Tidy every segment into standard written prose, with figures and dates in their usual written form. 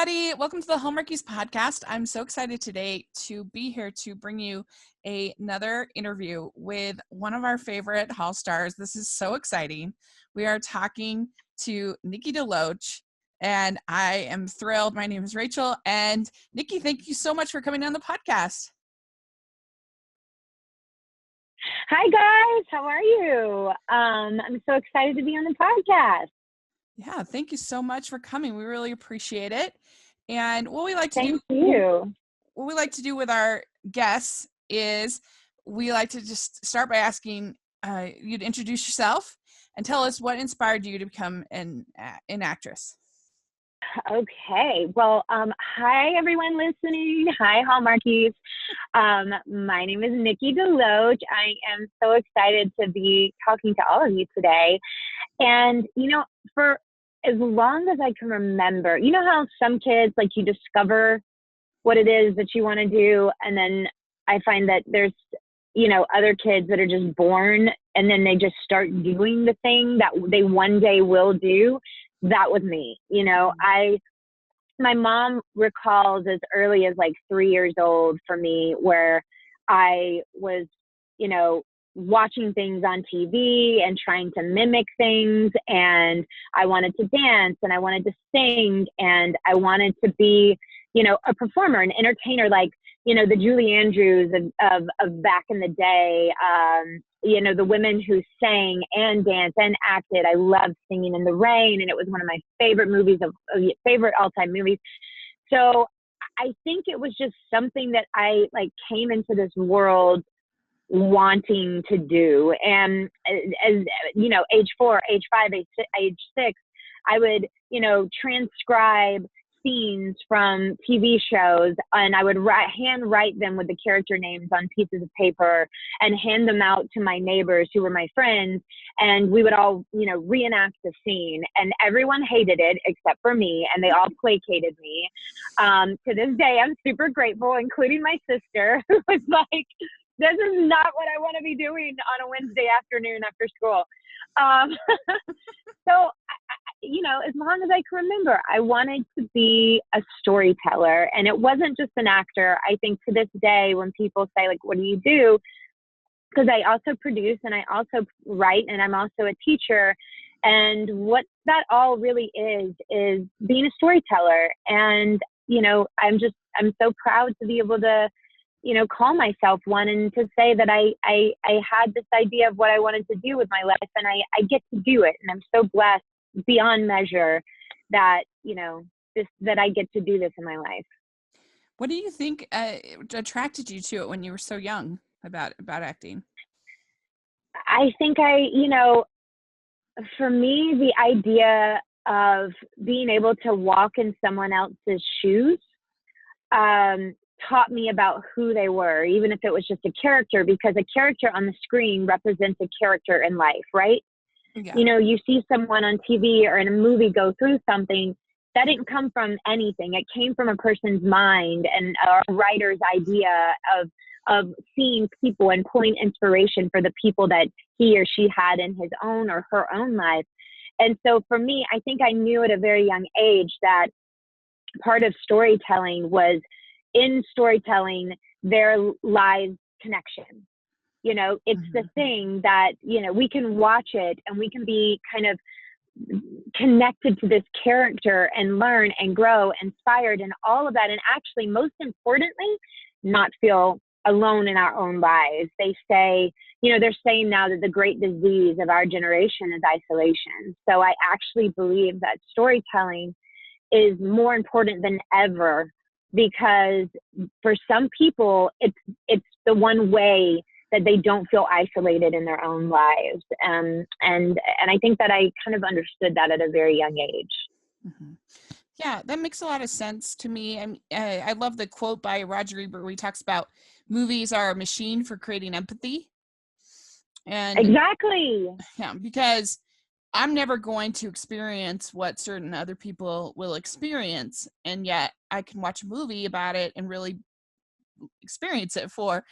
everybody. Welcome to the Hallmarkies podcast. I'm so excited today to be here to bring you another interview with one of our favorite Hall stars. This is so exciting. We are talking to Nikki DeLoach, and I am thrilled. My name is Rachel, and Nikki, thank you so much for coming on the podcast. Hi, guys. How are you? I'm so excited to be on the podcast. Yeah, thank you so much for coming. We really appreciate it. And what we like to do with our guests is we like to just start by asking you to introduce yourself and tell us what inspired you to become an actress. Okay. Well, hi, everyone listening. Hi, Hallmarkies. My name is Nikki DeLoach. I am so excited to be talking to all of you today. And, for as long as I can remember, you know how some kids, like, you discover what it is that you want to do, and then I find that there's, other kids that are just born and then they just start doing the thing that they one day will do. That was me. My mom recalls as early as like 3 years old for me, where I was, watching things on TV and trying to mimic things. And I wanted to dance and I wanted to sing and I wanted to be, a performer, an entertainer, like, the Julie Andrews of back in the day, the women who sang and danced and acted. I loved Singing in the Rain, and it was one of my favorite favorite all-time movies. So I think it was just something that I came into this world wanting to do. And as age 4, age 5, age 6, I would, transcribe scenes from TV shows, and I would handwrite them with the character names on pieces of paper and hand them out to my neighbors who were my friends, and we would all, reenact the scene. And everyone hated it except for me, and they all placated me. To this day, I'm super grateful, including my sister, who was like, this is not what I want to be doing on a Wednesday afternoon after school. So as long as I can remember, I wanted to be a storyteller, and it wasn't just an actor. I think to this day, when people say, like, what do you do? Because I also produce and I also write, and I'm also a teacher. And what that all really is being a storyteller. And, I'm so proud to be able to, call myself one, and to say that I had this idea of what I wanted to do with my life, and I get to do it. And I'm so blessed beyond measure that, that I get to do this in my life. What do you think attracted you to it when you were so young about acting? I think for me, the idea of being able to walk in someone else's shoes taught me about who they were, even if it was just a character, because a character on the screen represents a character in life, right? Yeah. You see someone on TV or in a movie go through something that didn't come from anything. It came from a person's mind and a writer's idea of seeing people and pulling inspiration for the people that he or she had in his own or her own life. And so for me, I think I knew at a very young age that part of storytelling was, in storytelling, there lies connection. It's the thing that, we can watch it and we can be kind of connected to this character and learn and grow, inspired, and all of that. And actually, most importantly, not feel alone in our own lives. They say, they're saying now that the great disease of our generation is isolation. So I actually believe that storytelling is more important than ever, because for some people, it's the one way that they don't feel isolated in their own lives. And I think that I kind of understood that at a very young age. Mm-hmm. Yeah, that makes a lot of sense to me. I love the quote by Roger Ebert where he talks about movies are a machine for creating empathy. And exactly. Yeah, because I'm never going to experience what certain other people will experience, and yet I can watch a movie about it and really experience it for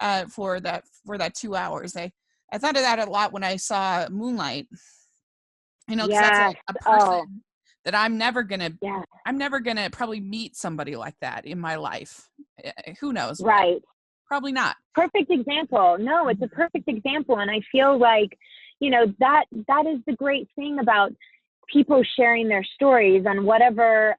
that 2 hours. I thought of that a lot when I saw Moonlight. 'Cause that's a person that I'm never gonna probably meet somebody like that in my life. Who knows? Right. Probably not. Perfect example. No, it's a perfect example. And I feel like, that is the great thing about people sharing their stories on whatever,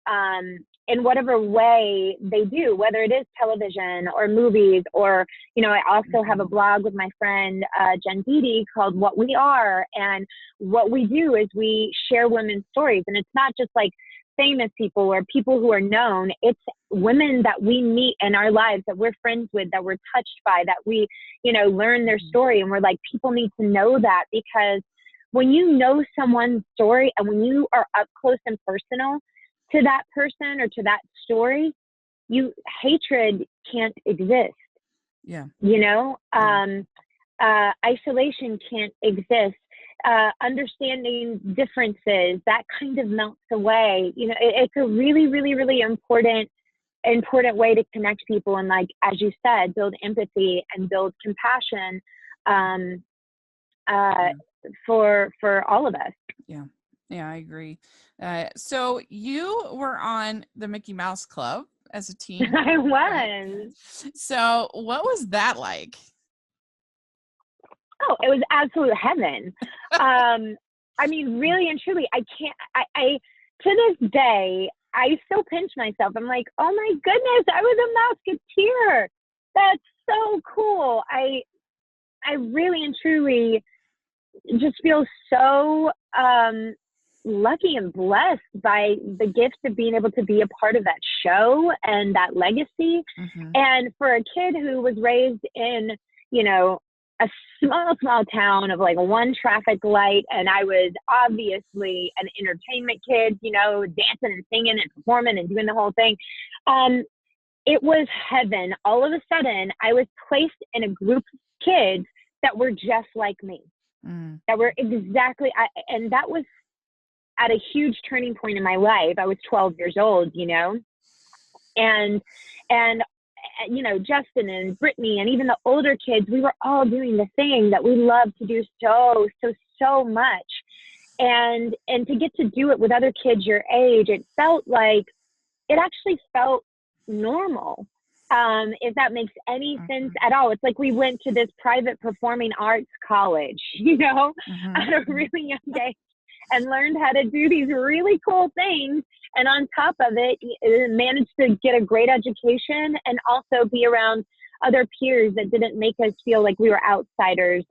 in whatever way they do, whether it is television or movies, or, I also have a blog with my friend, Jen Beatty, called What We Are. And what we do is we share women's stories. And it's not just like famous people or people who are known. It's women that we meet in our lives, that we're friends with, that we're touched by, that we, learn their story. And we're like, people need to know that, because when you know someone's story and when you are up close and personal to that person or to that story, hatred can't exist. Yeah. Isolation can't exist. Understanding differences, that kind of melts away. It's a really, really, really important way to connect people. And like, as you said, build empathy and build compassion, for all of us. Yeah. Yeah, I agree. So you were on the Mickey Mouse Club as a teen. I was. So what was that like? Oh, it was absolute heaven. I mean, really and truly, I to this day, I still pinch myself. I'm like, oh my goodness, I was a Mouseketeer. That's so cool. I really and truly just feel so lucky and blessed by the gift of being able to be a part of that show and that legacy. Mm-hmm. And for a kid who was raised in, a small town of like one traffic light, and I was obviously an entertainment kid, dancing and singing and performing and doing the whole thing. It was heaven. All of a sudden, I was placed in a group of kids that were just like me. That were exactly, and that was at a huge turning point in my life. I was 12 years old, and Justin and Brittany and even the older kids, we were all doing the thing that we love to do so much. And to get to do it with other kids your age, it actually felt normal. If that makes any sense at all. It's like we went to this private performing arts college, at a really young age, and learned how to do these really cool things. And on top of it, managed to get a great education and also be around other peers that didn't make us feel like we were outsiders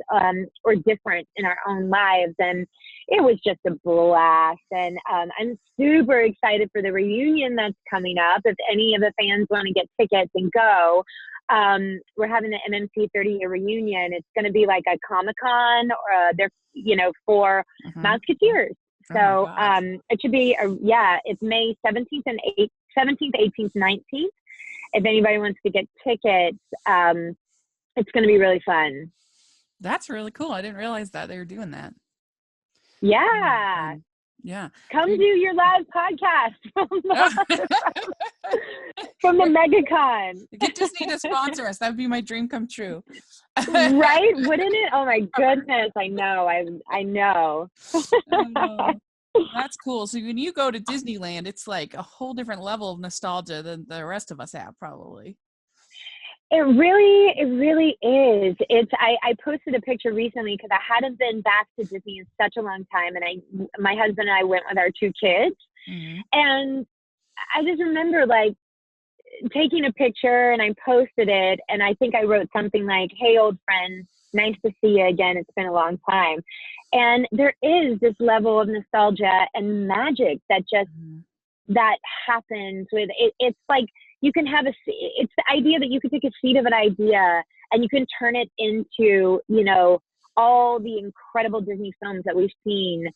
or different in our own lives. And it was just a blast. And I'm super excited for the reunion that's coming up. If any of the fans want to get tickets and go, we're having the MMC 30-year reunion. It's going to be like a Comic-Con for Mouseketeers. So it should be, it's May 17th, 18th, 19th. If anybody wants to get tickets, it's going to be really fun. That's really cool. I didn't realize that they were doing that. Yeah. Yeah. Come do your live podcast from the MegaCon. Get Disney to sponsor us. That would be my dream come true. Right? Wouldn't it? Oh my goodness. I know. I know. That's cool. So when you go to Disneyland, it's like a whole different level of nostalgia than the rest of us have, probably. It really is. I posted a picture recently because I hadn't been back to Disney in such a long time, and my husband and I went with our 2 kids, and I just remember like taking a picture, and I posted it, and I think I wrote something like, "Hey, old friend, nice to see you again. It's been a long time." And there is this level of nostalgia and magic that just that happens with it. It's like you can have it's the idea that you can take a seed of an idea and you can turn it into, all the incredible Disney films that we've seen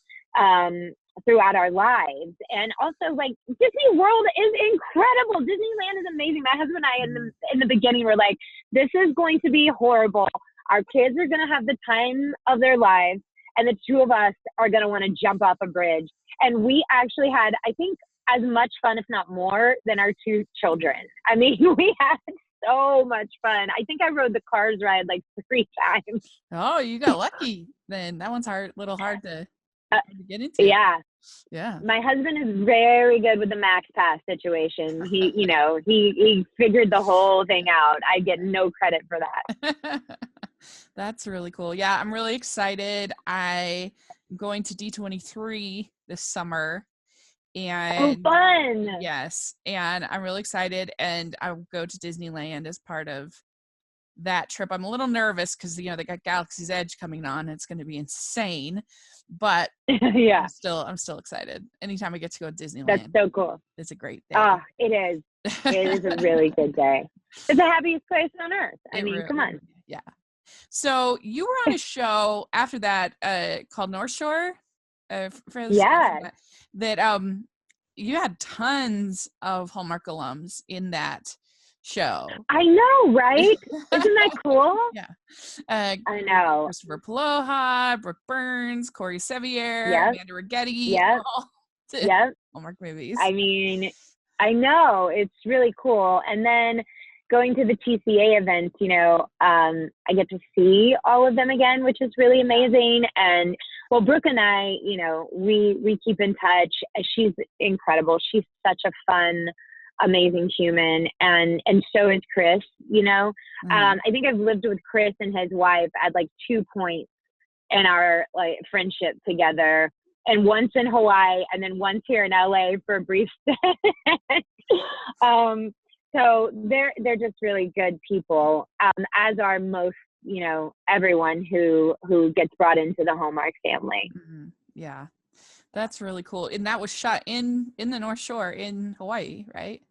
throughout our lives. And also like Disney World is incredible. Disneyland is amazing. My husband and I in the beginning were like, this is going to be horrible. Our kids are going to have the time of their lives, and the 2 of us are going to want to jump off a bridge. And we actually had, I think, as much fun, if not more, than our 2 children. I mean, we had so much fun. I think I rode the Cars ride like 3 times. Oh, you got lucky then. That one's little hard to get into. Yeah. Yeah. My husband is very good with the Max Pass situation. He figured the whole thing out. I get no credit for that. That's really cool. Yeah, I'm really excited. I'm going to D23 this summer. Oh, And fun. yes, and I'm really excited. And I'll go to Disneyland as part of that trip. I'm a little nervous because they got Galaxy's Edge coming on. It's going to be insane, but Yeah, I'm still excited. Anytime I get to go to Disneyland, that's so cool. it's a great day. Ah, it is. It is a really good day. It's the happiest place on earth. Come on. Yeah. So you were on a show after that called North Shore. Yeah. That you had tons of Hallmark alums in that show. I know, right? Isn't that cool? Yeah. I know. Christopher Paloha, Brooke Burns, Corey Sevier, Amanda Rigetti. Yep. Hallmark movies. I mean, I know, it's really cool. And then going to the TCA events, I get to see all of them again, which is really amazing. And well, Brooke and I, we keep in touch. She's incredible. She's such a fun, amazing human. And so is Chris, I think I've lived with Chris and his wife at like 2 points in our like friendship together. And once in Hawaii and then once here in LA for a brief stay. So they're just really good people, as are most, everyone who gets brought into the Hallmark family. Mm-hmm. Yeah, that's really cool. And that was shot in the North Shore in Hawaii, right?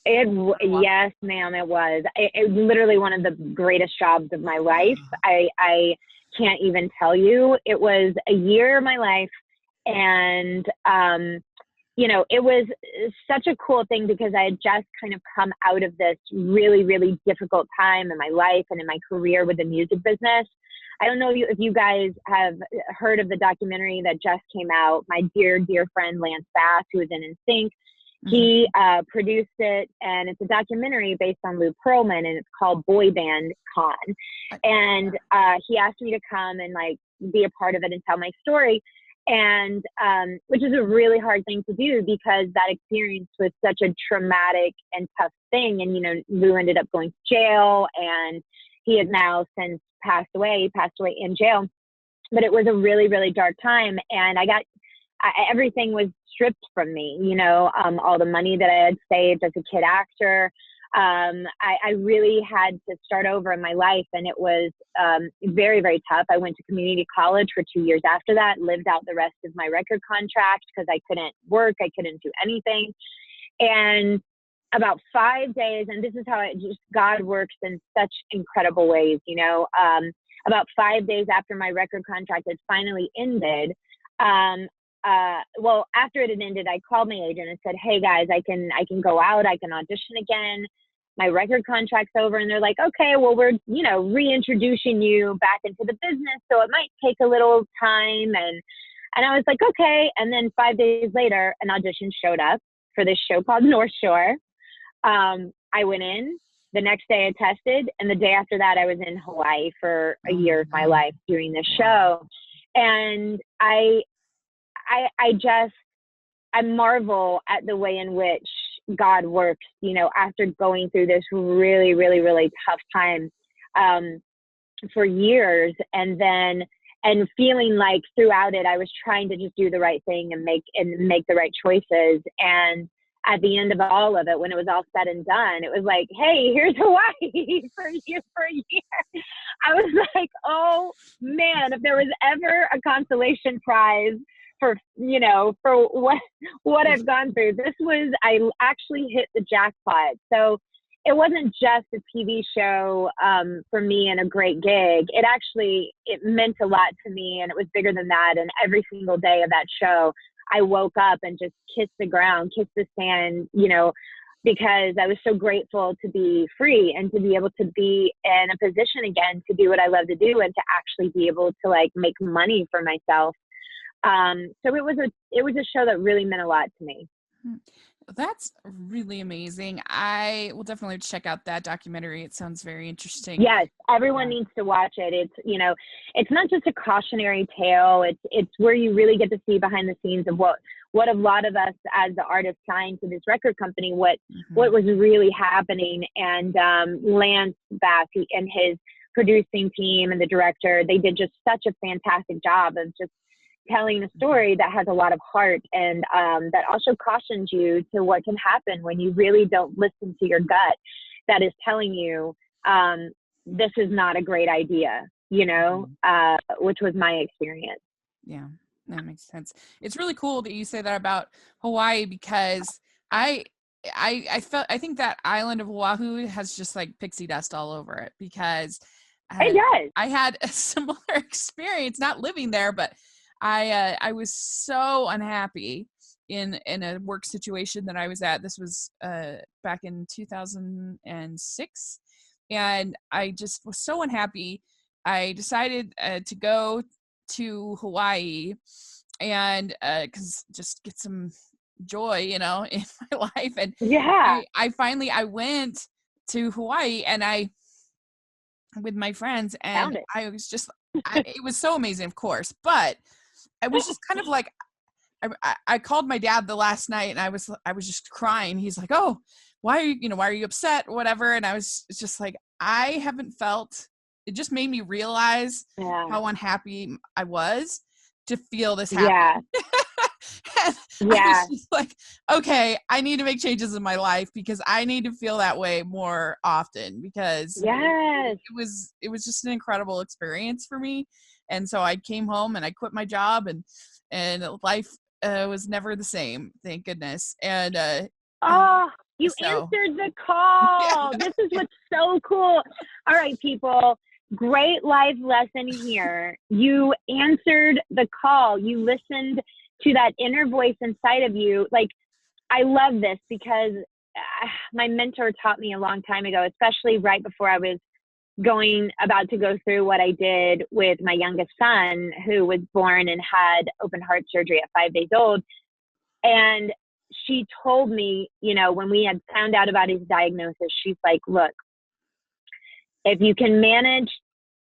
Yes, ma'am, it was. It was literally one of the greatest jobs of my life. I can't even tell you. It was a year of my life. And, it was such a cool thing because I had just kind of come out of this really, really difficult time in my life and in my career with the music business. I don't know if you guys have heard of the documentary that just came out. My dear, dear friend, Lance Bass, who is in NSYNC, he produced it, and it's a documentary based on Lou Pearlman, and it's called Boy Band Con. And he asked me to come and like be a part of it and tell my story. And which is a really hard thing to do because that experience was such a traumatic and tough thing. And, Lou ended up going to jail, and he has now since passed away. He passed away in jail. But it was a really, really dark time. And everything was stripped from me, all the money that I had saved as a kid actor. I really had to start over in my life, and it was very, very tough. I went to community college for 2 years after that, lived out the rest of my record contract because I couldn't work. I couldn't do anything. And about 5 days, and this is how God works in such incredible ways, about 5 days after my record contract had finally ended, after it had ended, I called my agent and said, "Hey guys, I can go out. I can audition again. My record contract's over." And they're like, "Okay, well, we're, reintroducing you back into the business. So it might take a little time." And I was like, okay. And then 5 days later, an audition showed up for this show called North Shore. I went in. The next day I tested. And the day after that, I was in Hawaii for a year of my life doing this show. And I marvel at the way in which God works, after going through this really, really, really tough time for years, and feeling like throughout it, I was trying to just do the right thing and make the right choices. And at the end of all of it, when it was all said and done, it was like, hey, here's Hawaii for a year. I was like, oh man, if there was ever a consolation prize for what I've gone through, I actually hit the jackpot. So it wasn't just a TV show for me and a great gig. It meant a lot to me, and it was bigger than that. And every single day of that show, I woke up and just kissed the ground, kissed the sand, because I was so grateful to be free and to be able to be in a position again to do what I love to do and to actually be able to like make money for myself. So it was a show that really meant a lot to me. That's really amazing. I will definitely check out that documentary. It sounds very interesting. Yes, everyone Yeah. needs to watch it. It's, you know, it's not just a cautionary tale. It's where you really get to see behind the scenes of what a lot of us as the artists signed to this record company, what Hmm. was really happening. And Lance Bass and his producing team and the director, they did just such a fantastic job of just telling a story that has a lot of heart, and that also cautions you to what can happen when you really don't listen to your gut that is telling you this is not a great idea, you know, Hmm. which was my experience. Yeah, that makes sense. It's really cool that you say that about Hawaii because I I think that island of Oahu has just like pixie dust all over it because It uh, does. I had a similar experience not living there, but I was so unhappy in a work situation that I was at. This was back in 2006, and I just was so unhappy. I decided to go to Hawaii and cuz just get some joy, you know, in my life. And Yeah. I finally I went to Hawaii and I with my friends, and Found it. I was just it was so amazing, of course, but I was just kind of like I called my dad the last night and I was just crying. He's like, "Oh, why are you, you know, why are you upset?" Whatever. And I was just like, I haven't felt, it just made me realize Yeah. how unhappy I was to feel this happen. Yeah. And I was Yeah. just like, okay, I need to make changes in my life because I need to feel that way more often because Yes. it was just an incredible experience for me. And so I came home and I quit my job, and life was never the same, thank goodness. And Oh, you so answered the yeah. call. This is what's so cool. All right, people. Great life lesson here. You answered the call. You listened to that inner voice inside of you. Like, I love this because my mentor taught me a long time ago, especially right before I was about to go through what I did with my youngest son, who was born and had open heart surgery at 5 days old. And she told me, you know, when we had found out about his diagnosis, she's like, look, if you can manage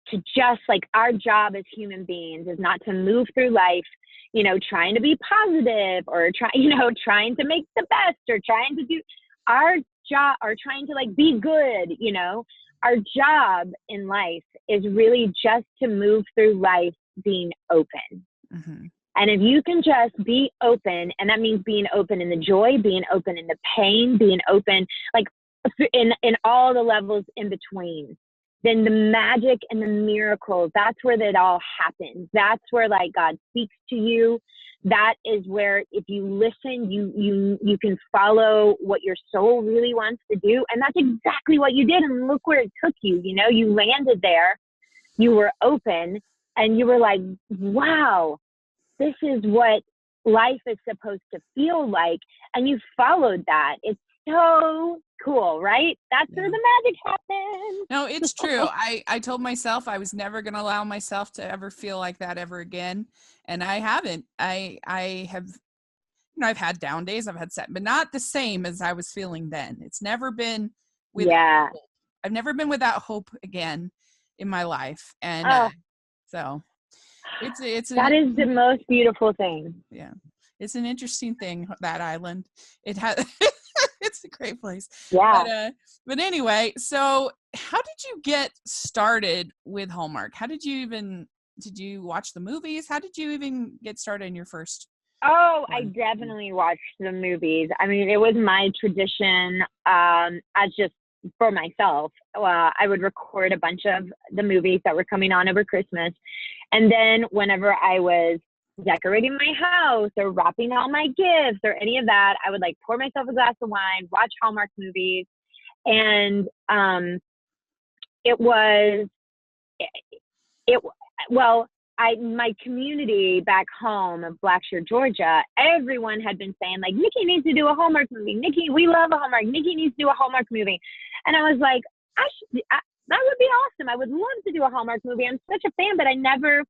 to just like, our job as human beings is not to move through life, you know, trying to be positive or trying to make the best or trying to do our job or trying to like be good, you know, our job in life is really just to move through life being open. Mhm. And if you can just be open, and that means being open in the joy, being open in the pain, being open, like in all the levels in between, then the magic and the miracles, that's where it all happens. That's where like God speaks to you. That is where if you listen, you can follow what your soul really wants to do. And that's exactly what you did. And look where it took you. You know, you landed there, you were open, and you were like, wow, this is what life is supposed to feel like. And you followed that. It's so cool, right? That's where Yeah. the magic No, it's true. happens. I told myself I was never going to allow myself to ever feel like that ever again, and I haven't. I have, you know, I've had down days, I've had set, but not the same as I was feeling then. It's never been without Yeah. hope. I've never been without hope again in my life, and Oh, so it's an that is the most beautiful thing. yeah, it's an interesting thing, that island. It has it's a great place. Yeah. But anyway, so how did you get started with Hallmark? How did you even did you watch the movies? How did you even get started in your first Oh, I one? definitely watched the movies. I mean, it was my tradition, as just for myself. I would record a bunch of the movies that were coming on over Christmas. And then whenever I was decorating my house or wrapping all my gifts or any of that, I would like pour myself a glass of wine, watch Hallmark movies. And it was, it well, my community back home of Blackshear, Georgia, everyone had been saying like, Nikki needs to do a Hallmark movie. Nikki, we love a Hallmark. Nikki needs to do a Hallmark movie. And I was like, that would be awesome. I would love to do a Hallmark movie. I'm such a fan, but I never,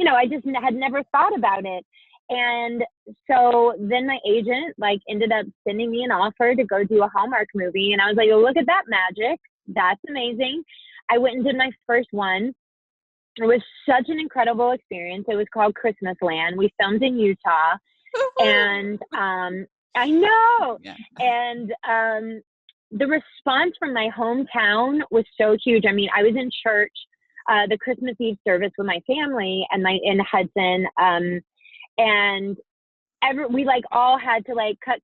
I just had never thought about it. And so then my agent like ended up sending me an offer to go do a Hallmark movie. And I was like, oh, look at that magic. That's amazing. I went and did my first one. It was such an incredible experience. It was called Christmas Land. We filmed in Utah. And I know. Yeah. And the response from my hometown was so huge. I mean, I was in church, the Christmas Eve service with my family and in Hudson. And we like all had to like cut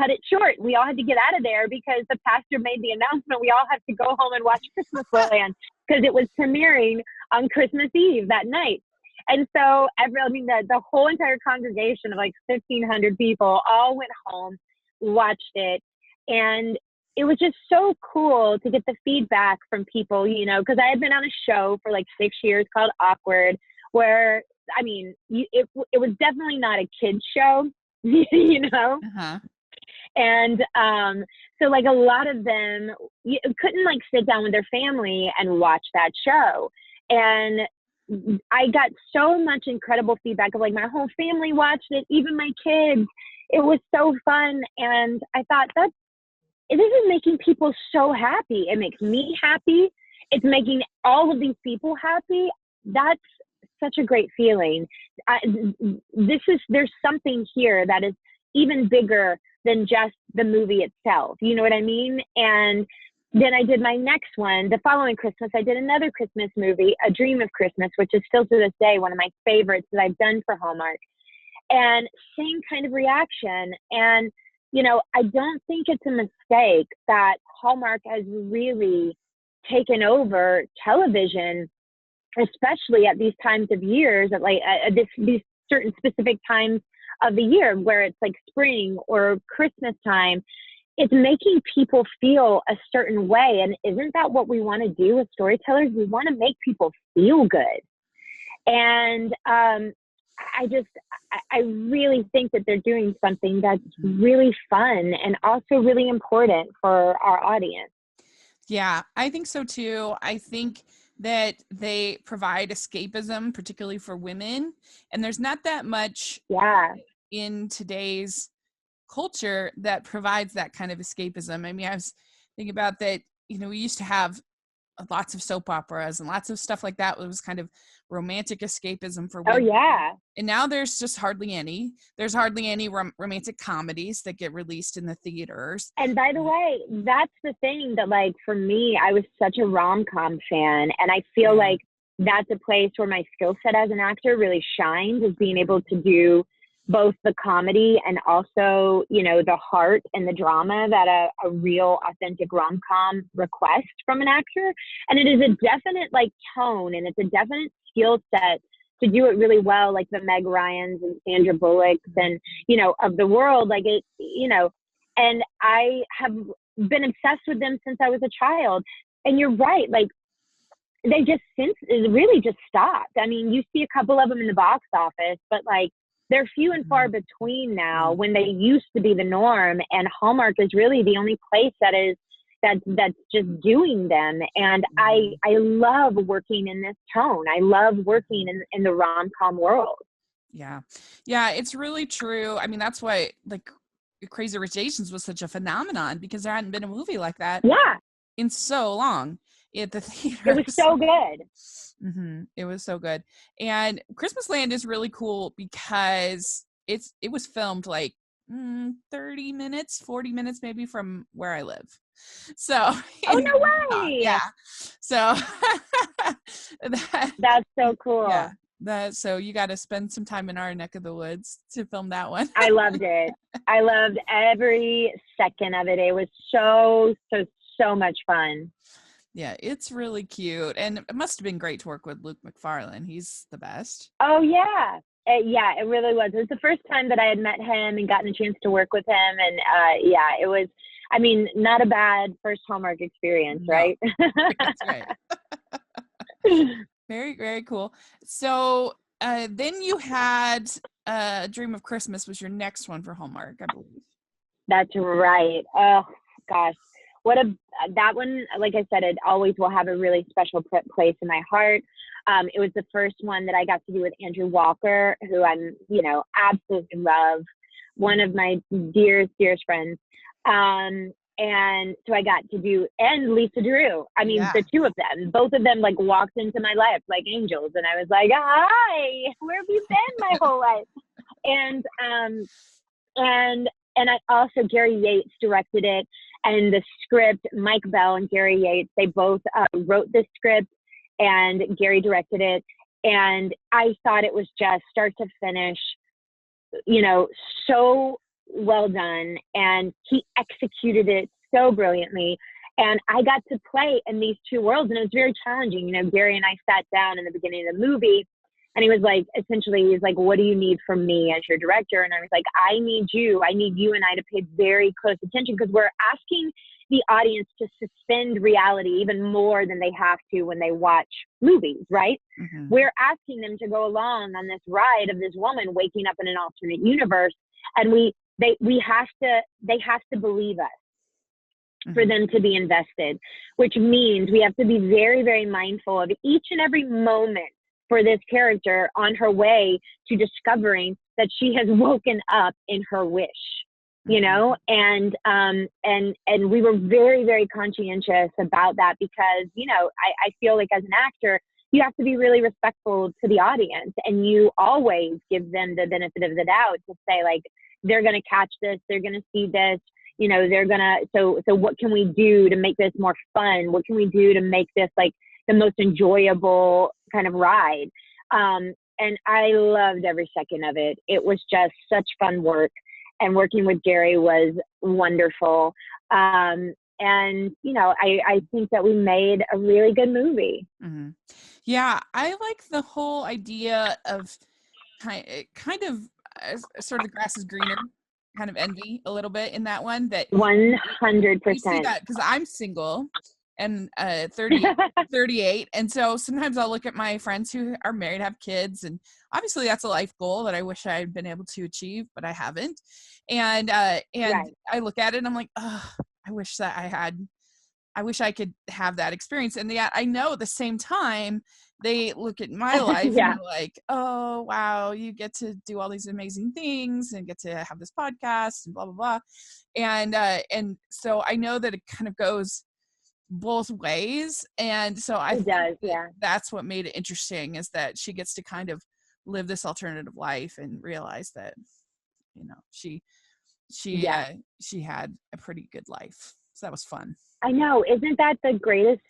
it short. We all had to get out of there because the pastor made the announcement. We all had to go home and watch Christmas Land because it was premiering on Christmas Eve that night. And so the whole entire congregation of like 1,500 people all went home, watched it. And it was just so cool to get the feedback from people, you know, because I had been on a show for like 6 years called Awkward, where, I mean, it was definitely not a kid's show, you know? Uh-huh. And so like a lot of them couldn't like sit down with their family and watch that show. And I got so much incredible feedback of like my whole family watched it, even my kids. It was so fun. And I thought this is making people so happy. It makes me happy. It's making all of these people happy. That's such a great feeling. There's something here that is even bigger than just the movie itself. You know what I mean? And then I did my next one. The following Christmas, I did another Christmas movie, A Dream of Christmas, which is still to this day one of my favorites that I've done for Hallmark. And same kind of reaction. And, you know, I don't think it's a mistake that Hallmark has really taken over television, especially at these times of years, at like these certain specific times of the year where it's like spring or Christmas time. It's making people feel a certain way. And isn't that what we want to do as storytellers? We want to make people feel good. And I really think that they're doing something that's really fun and also really important for our audience. Yeah, I think so too. I think that they provide escapism, particularly for women. And there's not that much in today's culture that provides that kind of escapism. I mean, I was thinking about that, you know, we used to have lots of soap operas and lots of stuff like that. It was kind of romantic escapism for women. Oh, yeah. And now there's just hardly any. There's hardly any romantic comedies that get released in the theaters. And by the way, that's the thing that, like, for me, I was such a rom-com fan. And I feel like that's a place where my skill set as an actor really shines, is being able to do both the comedy and also, you know, the heart and the drama that a real authentic rom-com requests from an actor. And it is a definite like tone, and it's a definite skill set to do it really well, like the Meg Ryans and Sandra Bullocks and, you know, of the world, like it, you know, and I have been obsessed with them since I was a child. And you're right, like they just since it really just stopped. I mean, you see a couple of them in the box office, but like they're few and far between now, when they used to be the norm. And Hallmark is really the only place that's just doing them. And I love working in this tone. I love working in the rom-com world. Yeah, it's really true. I mean, that's why like Crazy Rich Asians was such a phenomenon, because there hadn't been a movie like that in so long at the theater. It was so good. Mm-hmm. It was so good. And Christmas Land is really cool because it was filmed like 30 minutes, 40 minutes maybe from where I live. So oh, no way. Yeah. So that's so cool. Yeah. So you got to spend some time in our neck of the woods to film that one. I loved it. I loved every second of it. It was so much fun. Yeah, it's really cute. And it must have been great to work with Luke McFarlane. He's the best. Oh, yeah. Yeah, it really was. It was the first time that I had met him and gotten a chance to work with him. And yeah, it was, I mean, not a bad first Hallmark experience, right? That's right. Very, very cool. So then you had Dream of Christmas was your next one for Hallmark, I believe. That's right. Oh, gosh. that one, like I said, it always will have a really special place in my heart. It was the first one that I got to do with Andrew Walker, who I'm, absolutely love, one of my dearest friends. And so I got to do, and Lisa Drew. I mean, the two of them, both of them like walked into my life like angels. And I was like, hi, where have you been my whole life? And I also, Gary Yates directed it, and the script, Mike Bell and Gary Yates, they both wrote the script, and Gary directed it. And I thought it was just start to finish, so well done. And he executed it so brilliantly. And I got to play in these two worlds, and it was very challenging. Gary and I sat down in the beginning of the movie, and he was like, essentially, he's like, what do you need from me as your director? And I was like, I need you and I to pay very close attention, because we're asking the audience to suspend reality even more than they have to when they watch movies, right? Mm-hmm. We're asking them to go along on this ride of this woman waking up in an alternate universe, and they have to believe us. Mm-hmm. For them to be invested, which means we have to be very, very mindful of each and every moment for this character on her way to discovering that she has woken up in her wish, and we were very, very conscientious about that, because, I feel like as an actor, you have to be really respectful to the audience, and you always give them the benefit of the doubt to say, like, they're going to catch this, they're going to see this, they're going to, so what can we do to make this more fun? What can we do to make this like the most enjoyable kind of ride? And I loved every second of it. It was just such fun work, and working with Gary was wonderful. And, I think that we made a really good movie. Mm-hmm. Yeah. I like the whole idea of kind of sort of the grass is greener kind of envy a little bit in that one. That 100%. You see that because I'm single and 38. And so sometimes I'll look at my friends who are married, have kids, and obviously that's a life goal that I wish I had been able to achieve, but I haven't. And right. I look at it and I'm like, oh, I wish I could have that experience. And yet I know at the same time, they look at my life and they're like, oh, wow, you get to do all these amazing things and get to have this podcast and blah, blah, blah. And so I know that it kind of goes both ways. And so I think that's what made it interesting, is that she gets to kind of live this alternative life and realize that, she had a pretty good life. So that was fun. I know. Isn't that the greatest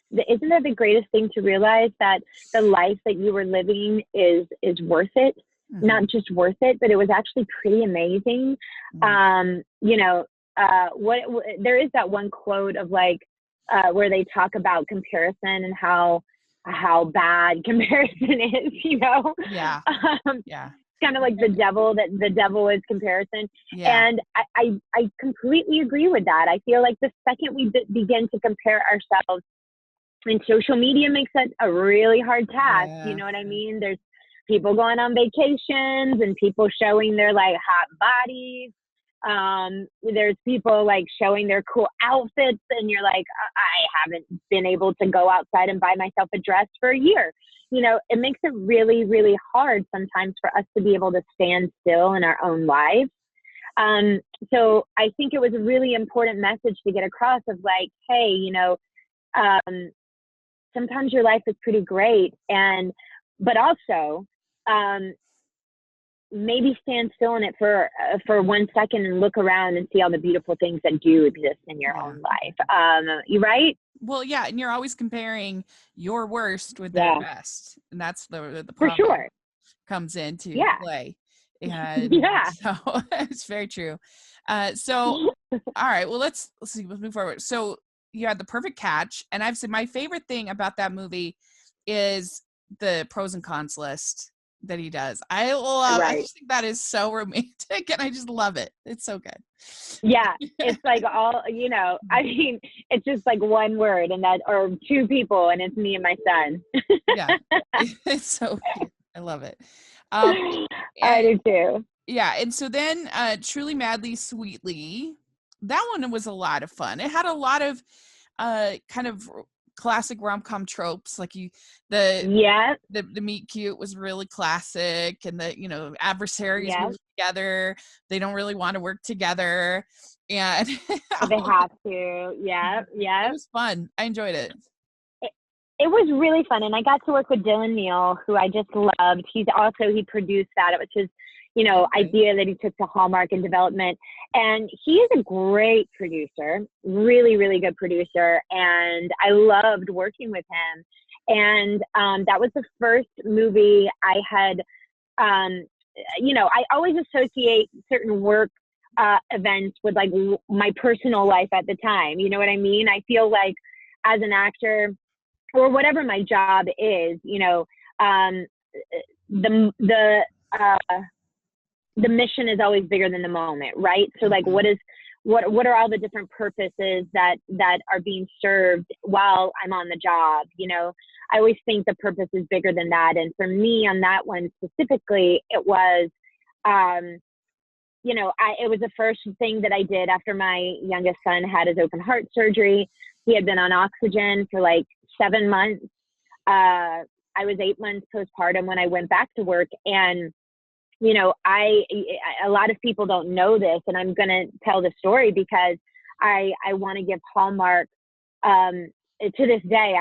thing to realize, that the life that you were living is worth it? Mm-hmm. Not just worth it, but it was actually pretty amazing. Mm-hmm. There is that one quote of like, where they talk about comparison and how bad comparison is, Yeah. Kind of like the devil is comparison. Yeah. And I completely agree with that. I feel like the second we begin to compare ourselves, and social media makes that a really hard task. Yeah. You know what I mean? There's people going on vacations and people showing their like hot bodies. There's people like showing their cool outfits, and you're like, I haven't been able to go outside and buy myself a dress for a year. It makes it really, really hard sometimes for us to be able to stand still in our own lives. So I think it was a really important message to get across of like, hey, sometimes your life is pretty great, but also, maybe stand still in it for 1 second and look around and see all the beautiful things that do exist in your own life. You right? Well, yeah, and you're always comparing your worst with their best, and that's the problem for sure comes into play. And so it's very true. So all right, well let's move forward. So you had the perfect catch, and I've said my favorite thing about that movie is the pros and cons list that he does. I just think that is so romantic, and I just love it. It's so good. Yeah, it's like all, I mean, it's just like one word, and that, or two people, and it's me and my son. Yeah, it's so cute. I love it. I do too. Yeah, and so then Truly Madly Sweetly that one was a lot of fun. It had a lot of kind of classic rom-com tropes, like the meet cute was really classic, and the, you know, adversaries move together, they don't really want to work together, and they have to. It was fun. I enjoyed it. It was really fun, and I got to work with Dylan Neal, who I just loved. He produced that. It was his, you know, idea that he took to Hallmark and development. And he is a great producer, really, really good producer. And I loved working with him. And that was the first movie I had, you know, I always associate certain work events with like my personal life at the time. You know what I mean? I feel like as an actor, or whatever my job is, you know, the mission is always bigger than the moment, right? So like, what are all the different purposes that are being served while I'm on the job? You know, I always think the purpose is bigger than that. And for me on that one specifically, it was, you know, it was the first thing that I did after my youngest son had his open heart surgery. He had been on oxygen for like 7 months. I was 8 months postpartum when I went back to work. And, you know, a lot of people don't know this, and I'm going to tell the story because I want to give Hallmark, to this day,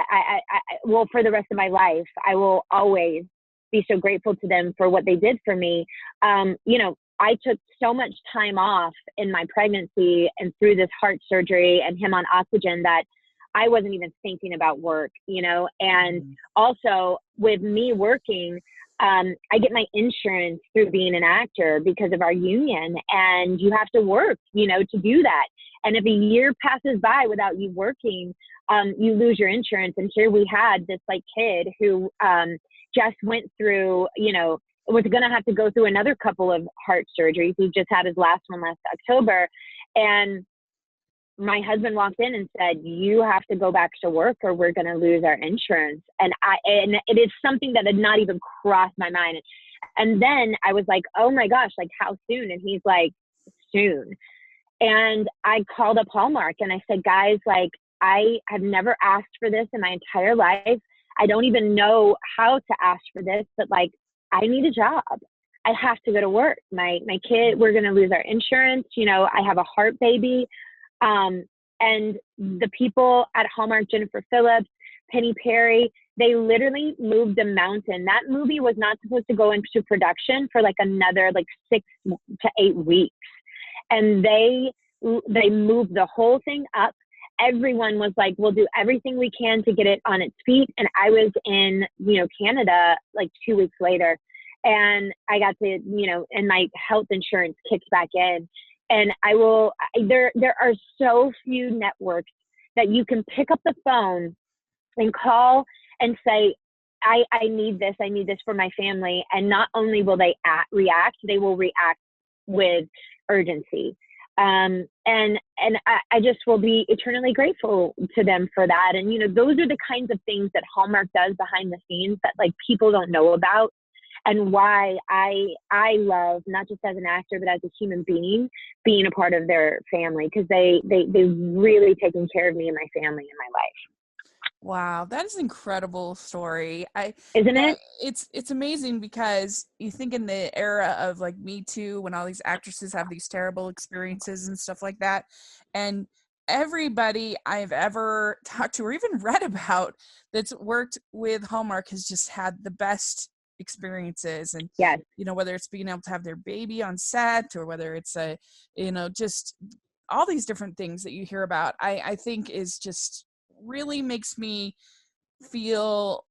well, for the rest of my life, I will always be so grateful to them for what they did for me. You know, I took so much time off in my pregnancy and through this heart surgery and him on oxygen that I wasn't even thinking about work, you know. And also with me working, I get my insurance through being an actor because of our union, and you have to work, you know, to do that. And if a year passes by without you working, you lose your insurance. And here we had this like kid who just went through, you know, was going to have to go through another couple of heart surgeries. He just had his last one last October. And my husband walked in and said, you have to go back to work or we're going to lose our insurance. And it is something that had not even crossed my mind. And then I was like, oh my gosh, like how soon? And he's like, soon. And I called up Hallmark and I said, guys, like I have never asked for this in my entire life. I don't even know how to ask for this, but like, I need a job. I have to go to work. My kid, we're going to lose our insurance. You know, I have a heart baby. And the people at Hallmark, Jennifer Phillips, Penny Perry, they literally moved a mountain. That movie was not supposed to go into production for like another like 6 to 8 weeks. And they moved the whole thing up. Everyone was like, we'll do everything we can to get it on its feet. And I was in, you know, Canada like 2 weeks later, and I got to, you know, and my health insurance kicked back in. And there are so few networks that you can pick up the phone and call and say, I need this for my family. And not only will they react, they will react with urgency. And I just will be eternally grateful to them for that. And, you know, those are the kinds of things that Hallmark does behind the scenes that like people don't know about, and why I love, not just as an actor, but as a human being a part of their family, because they've really taken care of me and my family in my life. Wow, that is an incredible story. Isn't it? It's amazing because you think in the era of like Me Too, when all these actresses have these terrible experiences and stuff like that, and everybody I've ever talked to or even read about that's worked with Hallmark has just had the best experiences. And yes, you know, whether it's being able to have their baby on set or whether it's you know, just all these different things that you hear about, I think is just really makes me feel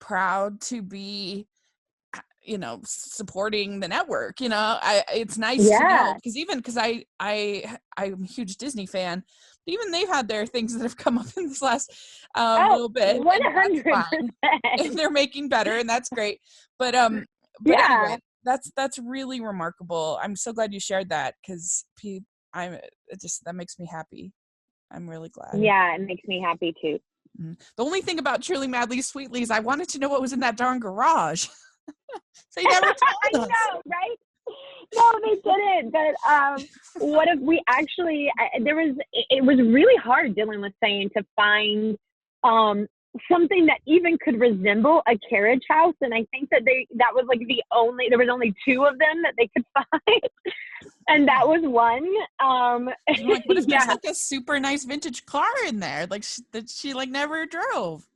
proud to be, you know, supporting the network. You know, it's nice to know, because I'm a huge Disney fan. Even they've had their things that have come up in this last little bit, 100%. And they're making better, and that's great. But anyway, that's really remarkable. I'm so glad you shared that, because that makes me happy. I'm really glad. Yeah, it makes me happy too. The only thing about Truly Madly Sweetly is I wanted to know what was in that darn garage. So you never told us. I know, right? No, they didn't. But what if we actually? It was really hard. Dylan was saying to find something that even could resemble a carriage house, and I think that that was like there was only two of them that they could find, and that was one. Like, what if there's like a super nice vintage car in there, like that she like never drove?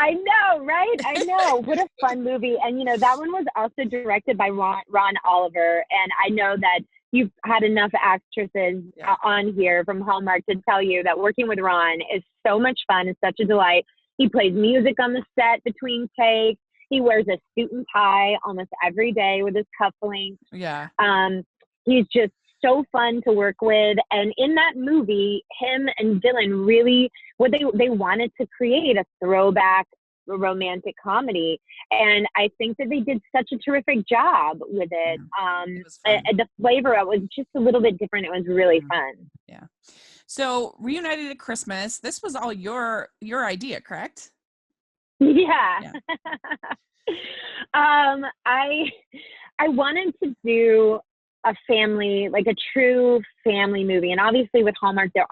I know, right? I know. What a fun movie. And, that one was also directed by Ron Oliver. And I know that you've had enough actresses on here from Hallmark to tell you that working with Ron is so much fun. It's such a delight. He plays music on the set between takes. He wears a suit and tie almost every day with his cufflinks. Yeah. He's just so fun to work with. And in that movie, him and Dylan really, they wanted to create a throwback romantic comedy. And I think that they did such a terrific job with it. The flavor of it was just a little bit different. It was really fun. Yeah. So Reunited at Christmas, this was all your idea, correct? Yeah. I wanted to do a family, like a true family movie. And obviously with Hallmark, there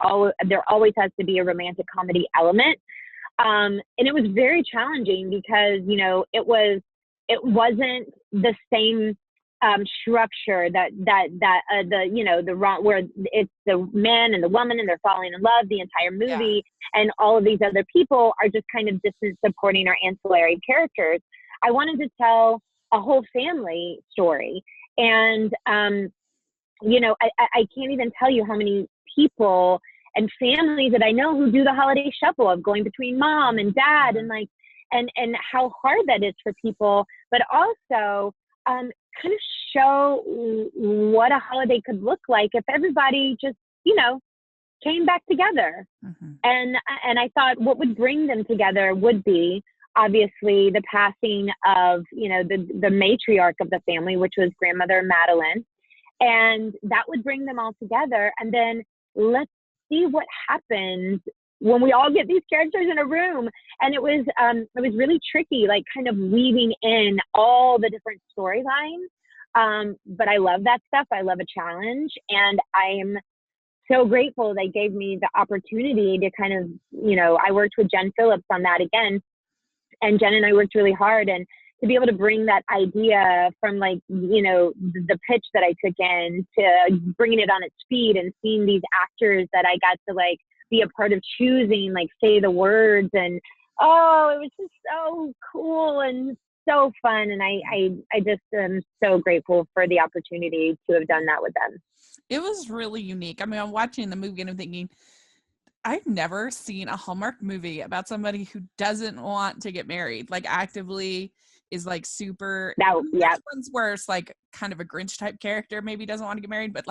always has to be a romantic comedy element. And it was very challenging because, it wasn't the same structure where it's the man and the woman and they're falling in love the entire movie, and all of these other people are just kind of distant supporting or ancillary characters. I wanted to tell a whole family story. And, I can't even tell you how many people and families that I know who do the holiday shuffle of going between mom and dad and and how hard that is for people, but also kind of show what a holiday could look like if everybody just, came back together. Mm-hmm. And I thought what would bring them together would be obviously the passing of, the matriarch of the family, which was grandmother Madeline. And that would bring them all together. And then let's see what happens when we all get these characters in a room. And it was really tricky, like kind of weaving in all the different storylines. But I love that stuff. I love a challenge. And I'm so grateful they gave me the opportunity to kind of, I worked with Jen Phillips on that again. And Jen and I worked really hard, and to be able to bring that idea from the pitch that I took in to bringing it on its feet and seeing these actors that I got to be a part of choosing, say the words, and it was just so cool and so fun. And I just am so grateful for the opportunity to have done that with them. It was really unique. I mean, I'm watching the movie and I'm thinking, I've never seen a Hallmark movie about somebody who doesn't want to get married, actively is super. There's ones where it's kind of a Grinch type character maybe doesn't want to get married, but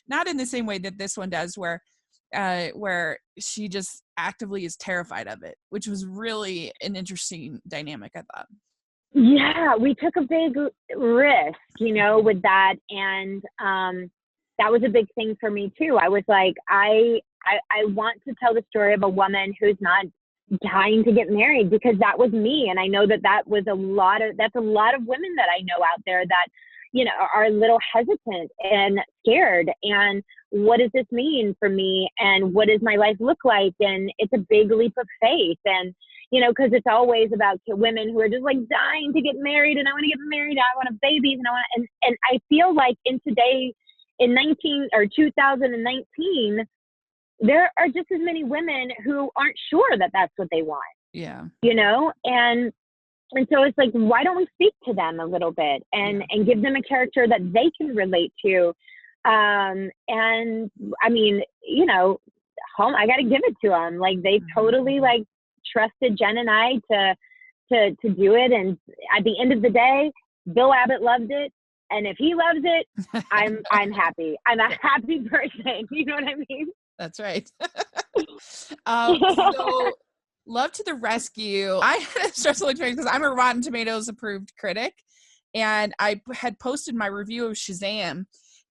not in the same way that this one does, where she just actively is terrified of it, which was really an interesting dynamic, I thought. Yeah, we took a big risk, with that. And that was a big thing for me too. I was like, I want to tell the story of a woman who's not dying to get married, because that was me. And I know that's a lot of women that I know out there that, are a little hesitant and scared. And what does this mean for me? And what does my life look like? And it's a big leap of faith. And, because it's always about women who are just dying to get married, and I want to get married, I want to have babies, and I feel like in 2019, there are just as many women who aren't sure that that's what they want. Yeah. And so it's why don't we speak to them a little bit and give them a character that they can relate to? And I mean, I got to give it to them. They totally trusted Jen and I to do it. And at the end of the day, Bill Abbott loved it. And if he loves it, I'm happy. I'm a happy person. You know what I mean? That's right. So Love to the Rescue. I had a stressful experience because I'm a Rotten Tomatoes approved critic, and I had posted my review of Shazam,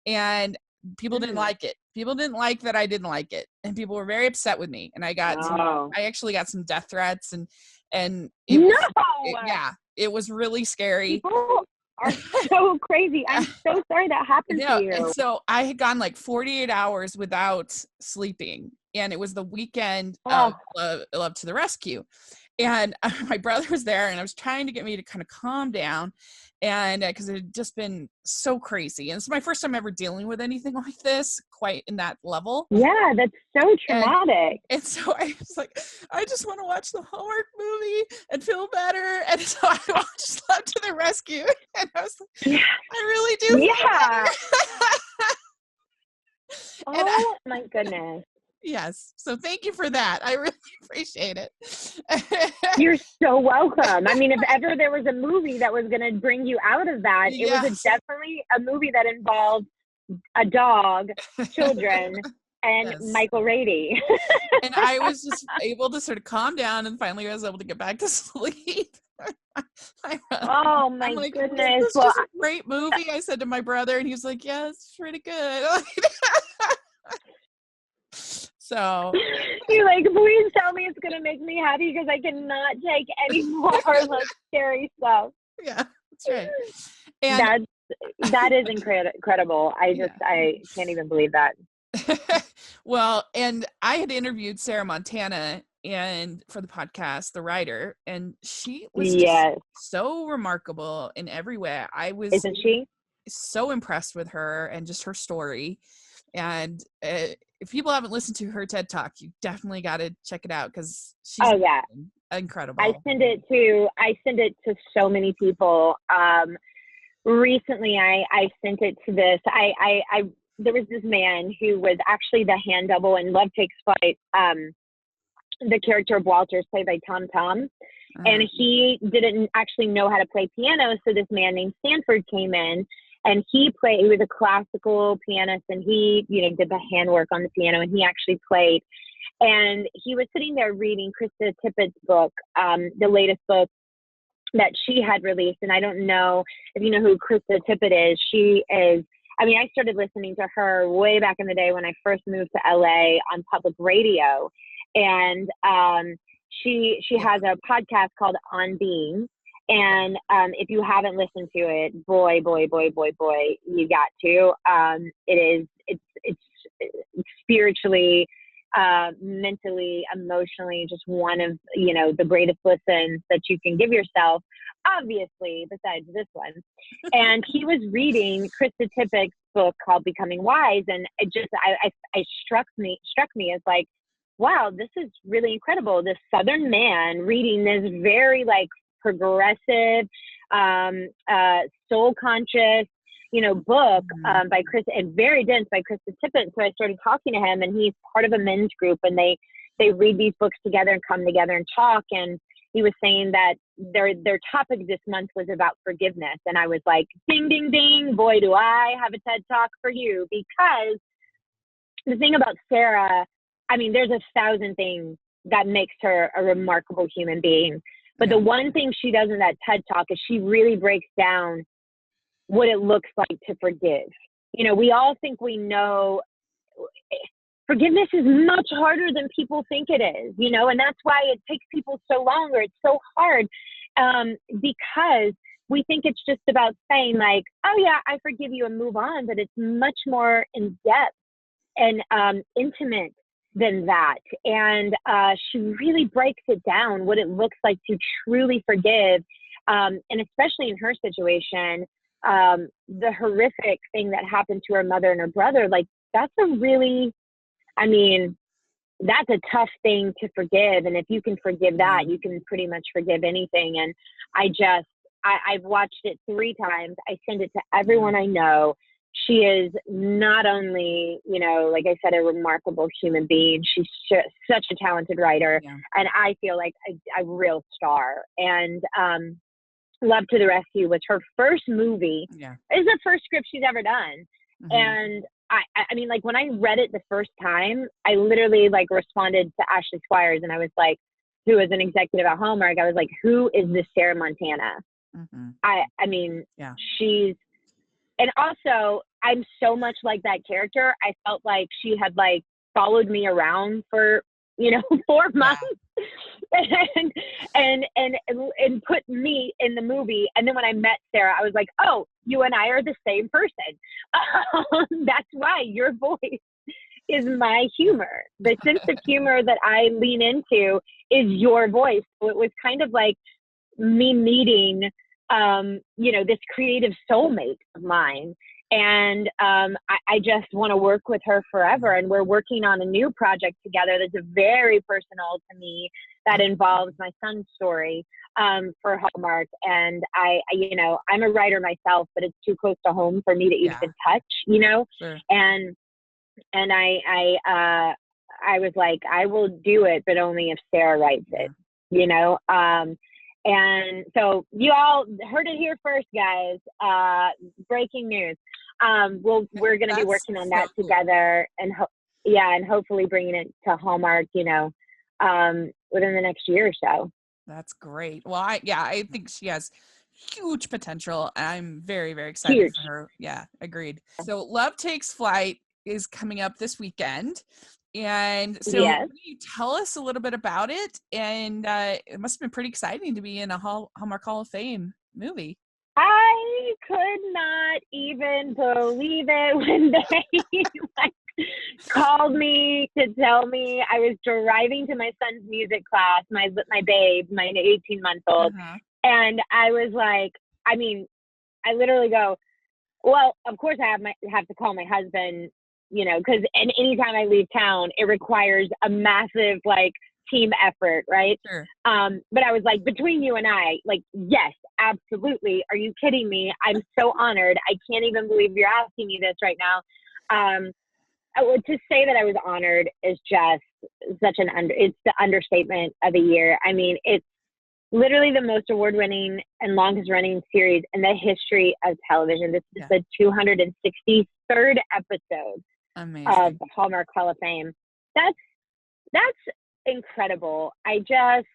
and people didn't like it. People didn't like that I didn't like it, and people were very upset with me. And I actually got some death threats, and it was really scary. are so crazy. I'm so sorry that happened to you. And so I had gone like 48 hours without sleeping, and it was the weekend of Love to the Rescue. And my brother was there, and I was trying to get me to kind of calm down, and because it had just been so crazy. And it's my first time ever dealing with anything like this, quite in that level. Yeah, that's so traumatic. And so I was like, I just want to watch the Hallmark movie and feel better. And so I watched Love to the Rescue. And I was like, I really do feel better. Oh my goodness. Yes. So thank you for that. I really appreciate it. You're so welcome. I mean, if ever there was a movie that was going to bring you out of that, it was definitely a movie that involved a dog, children, and Michael Rady. And I was just able to sort of calm down, and finally I was able to get back to sleep. Oh my goodness. This is just a great movie, I said to my brother, and he was like, yeah, it's pretty good. So you're like, please tell me it's going to make me happy, because I cannot take any more like scary stuff. Yeah, that's right. And that is incredible. I can't even believe that. Well, and I had interviewed Sarah Montana for the podcast, the writer, and she was just so remarkable in every way. Isn't she? So impressed with her and just her story. And if people haven't listened to her TED Talk, you definitely got to check it out, because she's incredible. I send it to so many people. Recently, I sent it to this. There was this man who was actually the hand double in Love Takes Flight. The character of Walter, played by Tom Tom. And he didn't actually know how to play piano. So this man named Stanford came in, and he was a classical pianist, and he, did the handwork on the piano, and he actually played. And he was sitting there reading Krista Tippett's book, the latest book that she had released. And I don't know if you know who Krista Tippett is. I started listening to her way back in the day when I first moved to LA on public radio. And she has a podcast called On Being. And if you haven't listened to it, boy, you got to. It's spiritually, mentally, emotionally, just one of, the greatest listens that you can give yourself, obviously, besides this one. And he was reading Krista Tippett's book called Becoming Wise. And it struck me as like, wow, this is really incredible. This Southern man reading this very progressive, soul conscious, book by Chris, and very dense, by Krista Tippett. So I started talking to him, and he's part of a men's group, and they read these books together and come together and talk. And he was saying that their topic this month was about forgiveness. And I was like, ding, ding, ding, boy, do I have a TED Talk for you. Because the thing about Sarah, there's 1,000 things that makes her a remarkable human being. But the one thing she does in that TED Talk is she really breaks down what it looks like to forgive. We all think we know forgiveness is much harder than people think it is, and that's why it takes people so long, or it's so hard, because we think it's just about saying like, oh yeah, I forgive you and move on, but it's much more in depth and intimate than that. And she really breaks it down, what it looks like to truly forgive. And especially in her situation, the horrific thing that happened to her mother and her brother, that's that's a tough thing to forgive. And if you can forgive that, you can pretty much forgive anything. And I've watched it 3 times. I send it to everyone I know. She is not only, like I said, a remarkable human being. She's such a talented writer. Yeah. And I feel like a real star. And Love to the Rescue was her first movie. Yeah. It's the first script she's ever done. Mm-hmm. And I when I read it the first time, I literally responded to Ashley Squires, and I was like, who is an executive at Hallmark? I was like, who is this Sarah Montana? Mm-hmm. She's, and also I'm so much like that character. I felt like she had followed me around for 4 months. And put me in the movie. And then when I met Sarah, I was like, oh, you and I are the same person. That's why your voice is my humor. The sense of humor that I lean into is your voice. So it was kind of like me meeting, this creative soulmate of mine. And I just want to work with her forever. And we're working on a new project together that's very personal to me that involves my son's story for Hallmark. And I'm a writer myself, but it's too close to home for me to even touch, Sure. And I was like, I will do it, but only if Sarah writes it, and so you all heard it here first, guys. Breaking news. We're going to be working on that together, and and hopefully bringing it to Hallmark, within the next year or so. That's great. Well, I think she has huge potential. I'm very, very excited for her. Yeah, agreed. So Love Takes Flight is coming up this weekend. And so can you tell us a little bit about it? And it must have been pretty exciting to be in a Hallmark Hall of Fame movie. I could not even believe it when they called me to tell me. I was driving to my son's music class, my babe, my 18-month-old. And I was like, I literally go, well, of course I have to call my husband, because anytime I leave town, it requires a massive team effort, right? Sure. But I was like, between you and I, yes, absolutely. Are you kidding me? I'm so honored. I can't even believe you're asking me this right now. To say that I was honored is just such it's the understatement of the year. It's literally the most award-winning and longest-running series in the history of television. This is the 263rd episode of the Hallmark Hall of Fame. That's incredible. I can't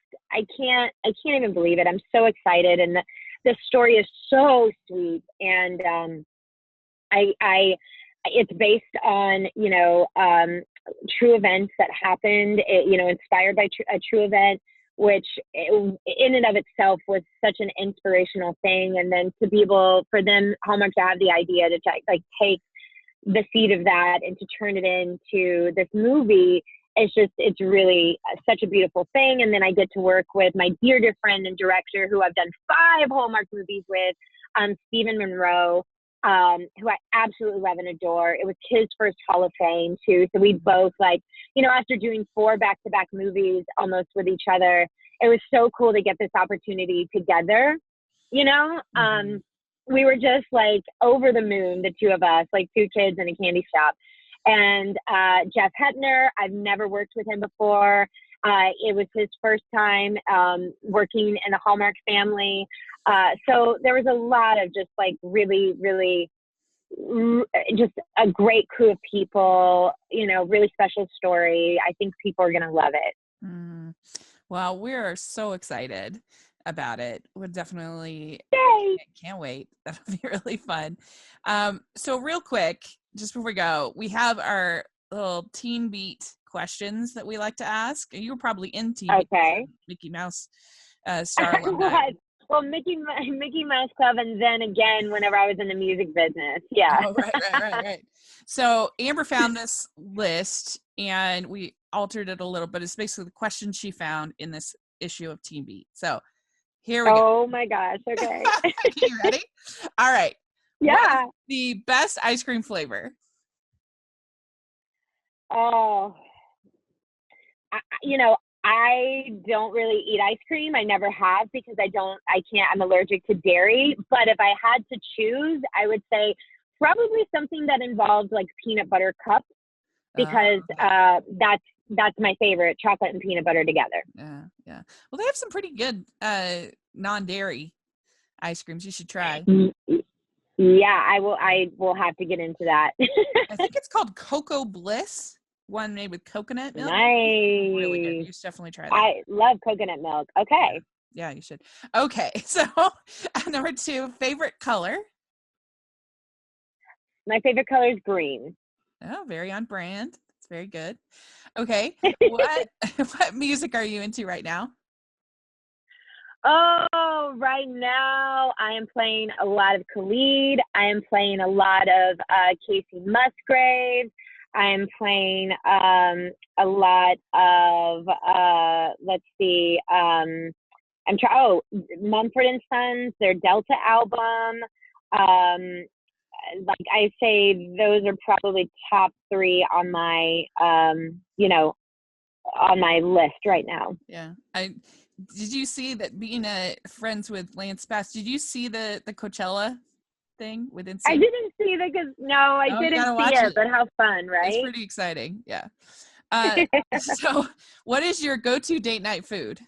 even believe it. I'm so excited, and the story is so sweet. And it's based on true events that happened. Inspired by a true event, which in and of itself was such an inspirational thing. And then to be able for them, Hallmark, to have the idea to take the seed of that and to turn it into this movie, it's really such a beautiful thing. And then I get to work with my dear friend and director, who I've done 5 Hallmark movies with, Stephen Monroe, who I absolutely love and adore. It was his first Hall of Fame too. So we both after doing 4 back-to-back movies almost with each other, it was so cool to get this opportunity together. We were just over the moon, the two of us, 2 kids in a candy shop. And Jeff Hetner, I've never worked with him before. It was his first time working in the Hallmark family. So there was a lot of just really, really just a great crew of people, really special story. I think people are going to love it. Well, we're so excited about it. We're definitely can't wait. That'll be really fun. So real quick, just before we go, we have our little Teen Beat questions that we like to ask. You were probably in Teen Beat, Mickey Mouse star alumni. Well, Mickey Mouse Club, and then again whenever I was in the music business. Yeah. Oh, right. So Amber found this list, and we altered it a little, but it's basically the questions she found in this issue of Teen Beat. So here we go. Oh my gosh. Okay. You ready? All right. Yeah. What is the best ice cream flavor? Oh, I don't really eat ice cream. I never have because I'm allergic to dairy. But if I had to choose, I would say probably something that involves peanut butter cups, because that's my favorite, chocolate and peanut butter together. Yeah. Well, they have some pretty good non-dairy ice creams. You should try. Yeah, I will have to get into that. I think it's called Cocoa Bliss. One made with coconut milk. Nice. Really good. You should definitely try that. I love coconut milk. Okay. Yeah, you should. Okay. So number 2, favorite color. My favorite color is green. Oh, very on brand. It's very good. Okay. What what music are you into right now? Oh, right now I am playing a lot of Khalid. I am playing a lot of Casey Musgraves. I am playing a lot of let's see. Mumford and Sons, their Delta album. Like I say, those are probably top three on my on my list right now. Yeah. Did you see that being friends with Lance Bass? Did you see the Coachella thing with I NSYNC? didn't see that because I Oh, you didn't gotta see watch it, it. but how fun, It's right? pretty exciting. Yeah. So what is your go-to date night food?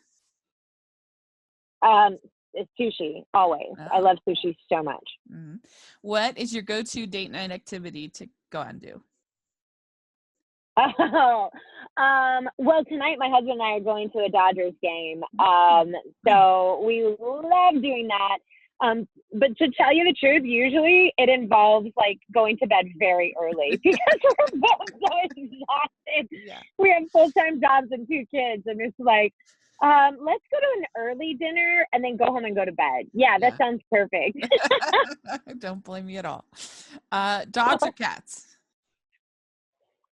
It's sushi always. I Oh. love sushi so much. Mhm. What is your go-to date night activity to go out and do? Oh, well, tonight my husband and I are going to a Dodgers game. Fun. So we love doing that. But to tell you the truth, usually it involves like going to bed very early because we're both so exhausted. Yeah. We have full-time jobs and two kids, and it's like, let's go to an early dinner and then go home and go to bed. Yeah, that Yeah. sounds perfect. Don't blame me at all. Dogs or cats?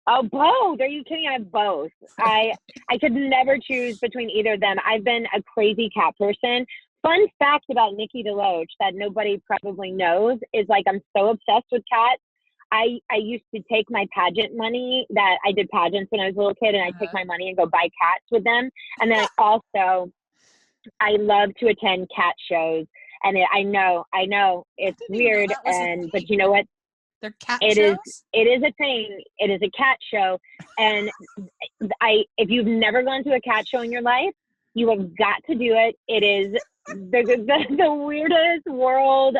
Oh, both. Are you kidding? I have both. I could never choose between either of them. I've been a crazy cat person. Fun fact about Nikki DeLoach that nobody probably knows is like I'm so obsessed with cats. I used to take my pageant money that I did pageants when I was a little kid, and I take my money and go buy cats with them. And then I love to attend cat shows. And I know I it's didn't even know weird, that was a but thing. you know what? They're cat It is shows? it is a thing. It is a cat show, and if you've never gone to a cat show in your life, you have got to do it. It is the weirdest world.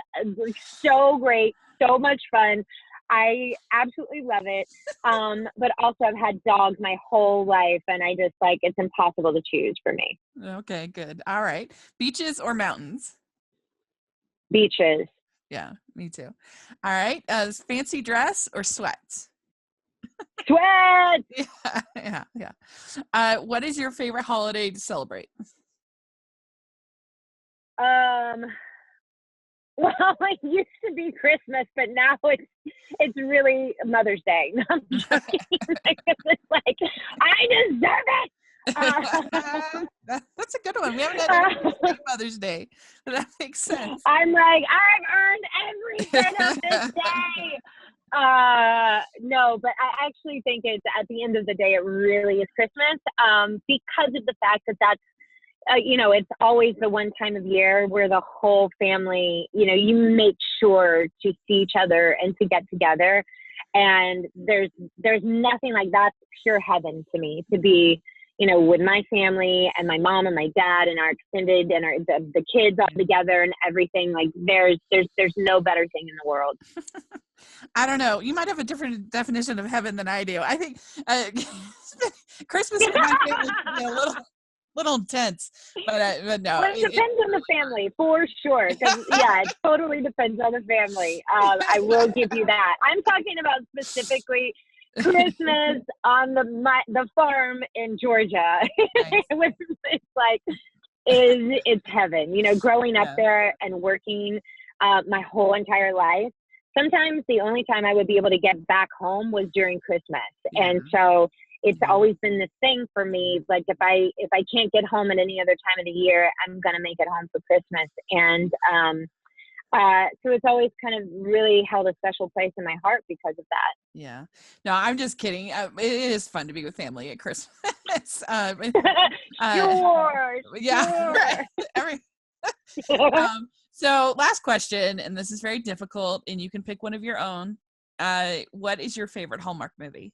So great, so much fun. I absolutely love it. But also I've had dogs my whole life, and I just like it's impossible to choose for me. Okay, good. All right. Beaches or mountains? Beaches. Yeah, me too. All right. Fancy dress or sweats? Sweat. Yeah. What is your favorite holiday to celebrate? Um, Well, it used to be Christmas, but now it's really Mother's Day. No, I'm joking. It's like I deserve it. That's a good one. We haven't had anyone say Mother's Day. That makes sense. I'm like I've earned every bit of this day. No, but I actually think it's at the end of the day, it really is Christmas. Because of the fact that that's it's always the one time of year where the whole family, you make sure to see each other and to get together. And there's nothing like that's pure heaven to me to be, with my family and my mom and my dad and our extended and the kids all together and everything. Like there's no better thing in the world. I don't know. You might have a different definition of heaven than I do. I think Christmas for my family can be a little intense, but no. Well, it depends on the family for sure. Because it totally depends on the family. I will give you that. I'm talking about specifically Christmas on the farm in Georgia. Nice. It's like it's heaven. Growing up Yeah. there and working my whole entire life. Sometimes the only time I would be able to get back home was during Christmas, and so it's always been this thing for me. Like if I can't get home at any other time of the year, I'm gonna make it home for Christmas, and so it's always kind of really held a special place in my heart because of that. Yeah. No, I'm just kidding. It is fun to be with family at Christmas. Sure. Yeah. So last question, and this is very difficult, and you can pick one of your own. What is your favorite Hallmark movie?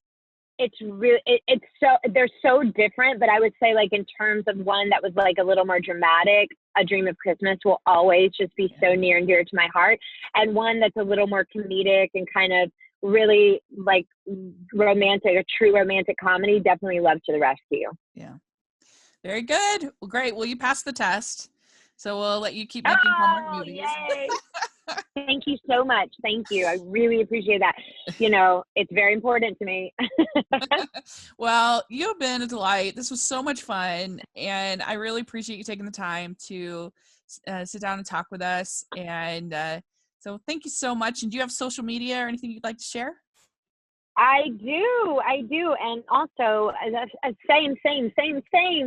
It's really it's so they're so different, but I would say like in terms of one that was like a little more dramatic, A Dream of Christmas will always just be so near and dear to my heart, and one that's a little more comedic and kind of really like romantic, a true romantic comedy, definitely Love to the Rescue. Yeah. Very good. Well, great. Well, you passed the test, so we'll let you keep making Hallmark movies. Yay. Thank you so much. Thank you. I really appreciate that. It's very important to me. Well, you've been a delight. This was so much fun, and I really appreciate you taking the time to sit down and talk with us. And so thank you so much. And do you have social media or anything you'd like to share? I do. And also, same.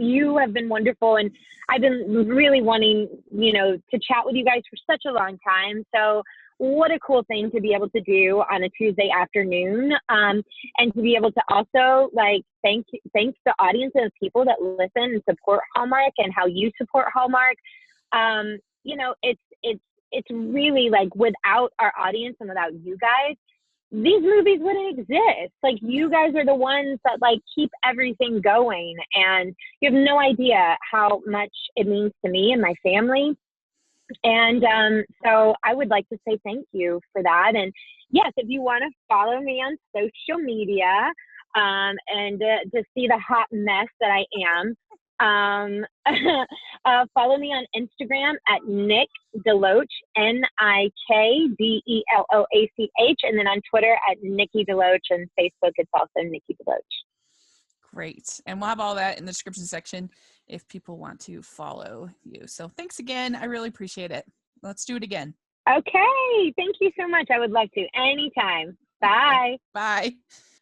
You have been wonderful. And I've been really wanting, to chat with you guys for such a long time. So what a cool thing to be able to do on a Tuesday afternoon. And to be able to also thanks the audience and the people that listen and support Hallmark and how you support Hallmark. It's really without our audience and without you guys, these movies wouldn't exist. You guys are the ones that keep everything going, and you have no idea how much it means to me and my family. And so I would like to say thank you for that. And yes, if you want to follow me on social media and to see the hot mess that I am, follow me on Instagram at Nick DeLoach, NIKDELOACH, and then on Twitter at Nikki DeLoach, and Facebook it's also Nikki DeLoach. Great. And we'll have all that in the description section if people want to follow you. So thanks again. I really appreciate it. Let's do it again. Okay. Thank you so much. I would love to. Anytime. Bye. Bye.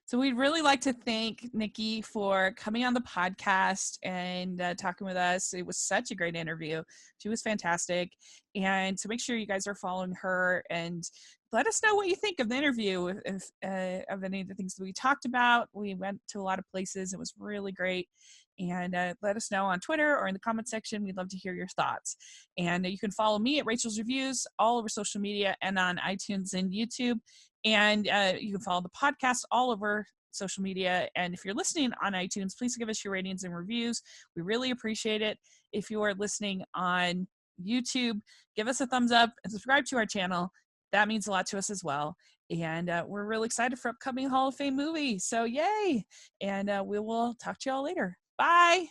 So we'd really like to thank Nikki for coming on the podcast and talking with us. It was such a great interview. She was fantastic. And so make sure you guys are following her and let us know what you think of the interview, if of any of the things that we talked about. We went to a lot of places. It was really great. And let us know on Twitter or in the comment section. We'd love to hear your thoughts. And you can follow me at Rachel's Reviews all over social media and on iTunes and YouTube. And you can follow the podcast all over social media. And if you're listening on iTunes, please give us your ratings and reviews. We really appreciate it. If you are listening on YouTube, give us a thumbs up and subscribe to our channel. That means a lot to us as well. And we're really excited for upcoming Hall of Fame movie. So yay. And we will talk to y'all later. Bye.